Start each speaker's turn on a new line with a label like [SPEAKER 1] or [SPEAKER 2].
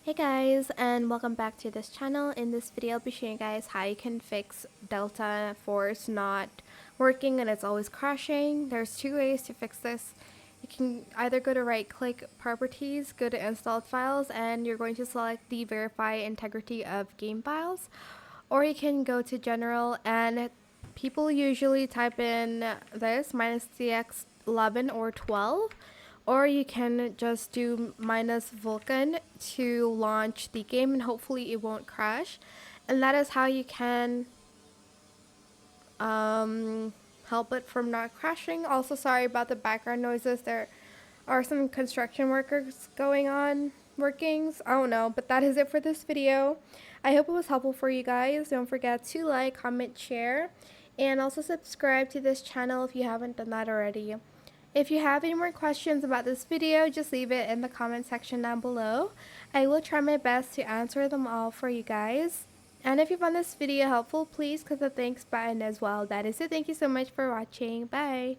[SPEAKER 1] Hey guys, and welcome back to this channel. In this video I'll be showing you guys how you can fix Delta Force not working and it's always crashing. There's two ways to fix this. You can either go to right click properties, go to installed files, and you're going to select the verify integrity of game files, or you can go to general, and people usually type in this -cx11 or 12, or you can just do -vulkan to launch the game and hopefully it won't crash. And that is how you can help it from not crashing. Also, sorry about the background noises. There are some construction workers going on, workings. I don't know, but that is it for this video. I hope it was helpful for you guys. Don't forget to like, comment, share, and also subscribe to this channel if you haven't done that already. If you have any more questions about this video, just leave it in the comment section down below. I will try my best to answer them all for you guys. And if you found this video helpful, please click the thanks button as well. That is it. Thank you so much for watching. Bye.